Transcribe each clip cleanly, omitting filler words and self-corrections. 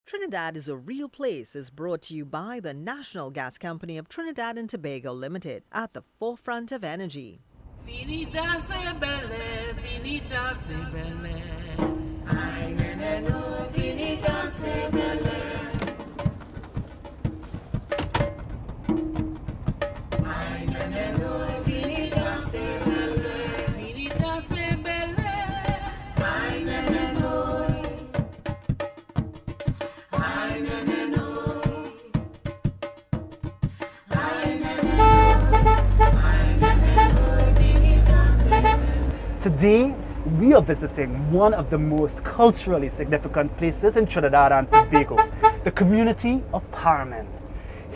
Trinidad is a Real Place is brought to you by the National Gas Company of Trinidad and Tobago Limited, at the forefront of energy. Finita se belle, finita se belle. Ay, nene, no, finita se belle. Ay, nene, no, finita se belle. Finita se belle. Ay, nene, no. Ay, nene, no. Ay, nene, no. Today, we are visiting one of the most culturally significant places in Trinidad and Tobago, the community of Paramin.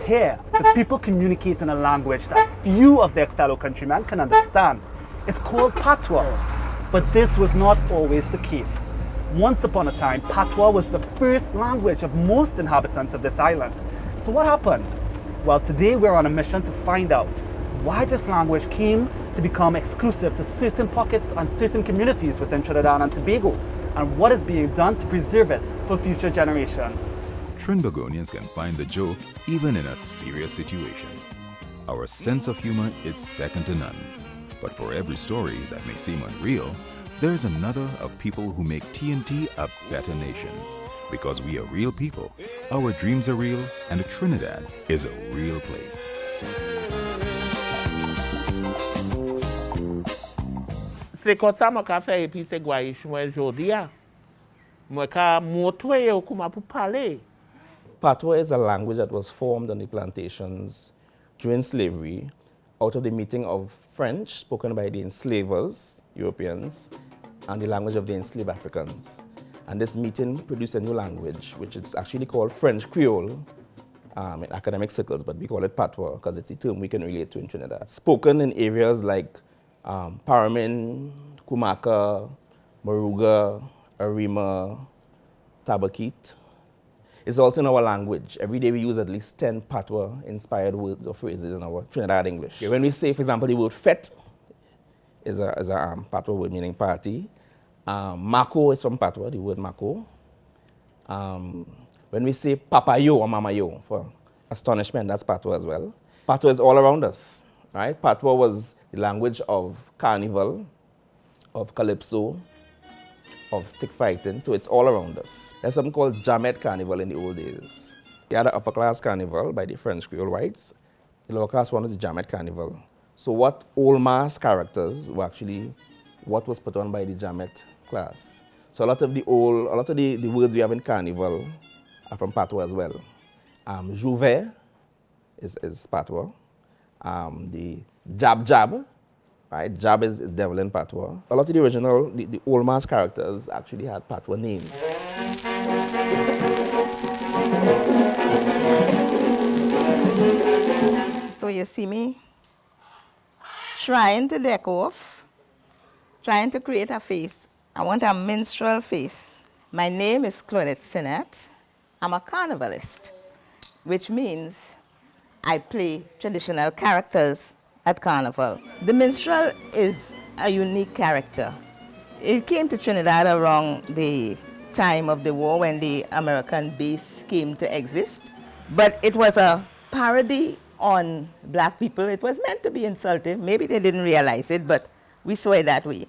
Here, the people communicate in a language that few of their fellow countrymen can understand. It's called Patwa, but this was not always the case. Once upon a time, Patwa was the first language of most inhabitants of this island. So what happened? Well, today we're on a mission to find out why this language came to become exclusive to certain pockets and certain communities within Trinidad and Tobago, and what is being done to preserve it for future generations. Trinbagonians can find the joke even in a serious situation. Our sense of humor is second to none. But for every story that may seem unreal, there's another of people who make TNT a better nation. Because we are real people, our dreams are real, and Trinidad is a real place. C'est comme ça que je fais et puis c'est quoi aujourd'hui. Moi ka montrer comment pour parler. Patwa is a language that was formed on the plantations during slavery out of the meeting of French spoken by the enslavers, Europeans, and the language of the enslaved Africans. And this meeting produced a new language, which is actually called French-Creole in academic circles, but we call it Patwa because it's a term we can relate to in Trinidad. Spoken in areas like Paramin, Cumaca, Moruga, Arima, Tabaquite. It's also in our language. Every day we use at least 10 Patwa-inspired words or phrases in our Trinidad English. Okay, when we say, for example, the word fete is a Patwa word meaning party. Mako is from Patwa, the word mako. When we say papayo or mamayo for astonishment, that's Patwa as well. Patwa is all around us, right? Patwa was the language of carnival, of calypso, of stick fighting, so it's all around us. There's something called Jamet Carnival in the old days. You had an upper class carnival by the French-Creole whites. The lower class one was the Jamet Carnival. So what old mass characters were actually what was put on by the Jamet class. So a lot of the words we have in carnival are from Patwa as well. Jouvet is Patwa. The jab, right? Jab is devil in Patwa. A lot of the original, the old mass characters actually had Patwa names. So you see me trying to deck off, trying to create a face. I want a minstrel face. My name is Claudette Sinnette. I'm a carnivalist, which means I play traditional characters at carnival. The minstrel is a unique character. It came to Trinidad around the time of the war when the American base came to exist. But it was a parody on black people. It was meant to be insultive. Maybe they didn't realize it, but we saw it that way.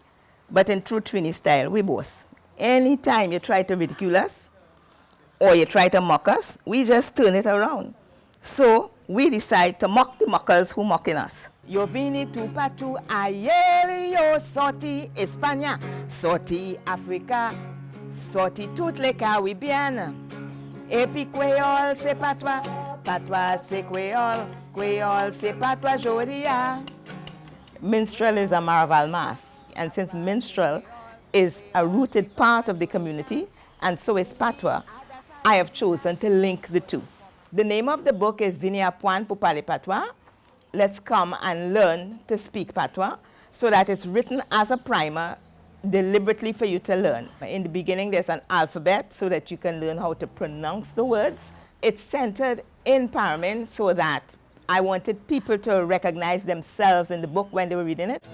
But in true Trini style, we boast. Anytime you try to ridicule us or you try to mock us, we just turn it around. So we decide to mock the mockers who mocking us. Yo vini tu patu ayer yo sorti España, sorti Africa, sorti toutes les Caribbean. Et puis Creole c'est patois, patois c'est Creole, Creole c'est patois jodia. Minstrel is a Maraval mass, and since minstrel is a rooted part of the community, and so is Patwa, I have chosen to link the two. The name of the book is Vini Apwan pour parler Patwa. Let's come and learn to speak Patwa, so that it's written as a primer deliberately for you to learn. In the beginning, there's an alphabet so that you can learn how to pronounce the words. It's centered in Paramin so that I wanted people to recognize themselves in the book when they were reading it.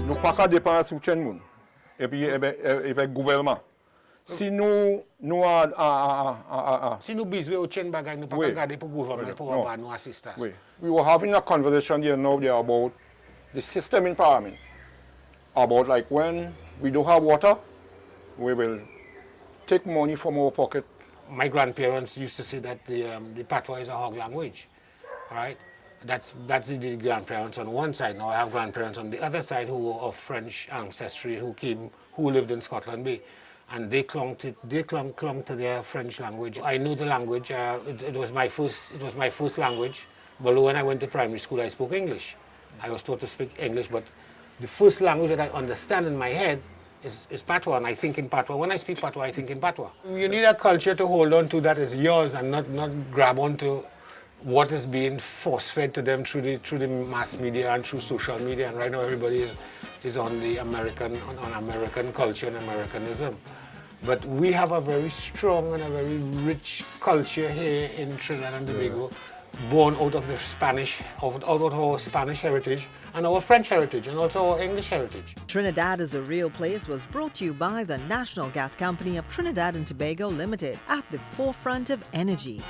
Nous pas qu'à dépendre sur tout le monde. et puis avec gouvernement. Si nous Si nous besoin au chaîne bagage, nous pas regarder pour gouvernement pour avoir nos assistance. Oui. We were having a conversation here now there about the system in Paramin. About like when we don't have water, we will take money from our pocket. My grandparents used to say that the Patwa is a hog language, right? That's the grandparents on one side. Now I have grandparents on the other side who were of French ancestry who lived in Scotland Bay, and they clung to their French language. I knew the language. It was my first language. But when I went to primary school, I spoke English. I was taught to speak English, but the first language that I understand in my head is Patwa, and I think in Patwa. When I speak Patwa, I think in Patwa. You need a culture to hold on to that is yours and not grab onto what is being force-fed to them through the mass media and through social media. And right now everybody is on the American culture and Americanism. But we have a very strong and a very rich culture here in Trinidad and Tobago, born out of the Spanish, out of our Spanish heritage, and our French heritage, and also our English heritage. Trinidad is a Real Place was brought to you by the National Gas Company of Trinidad and Tobago Limited, at the forefront of energy.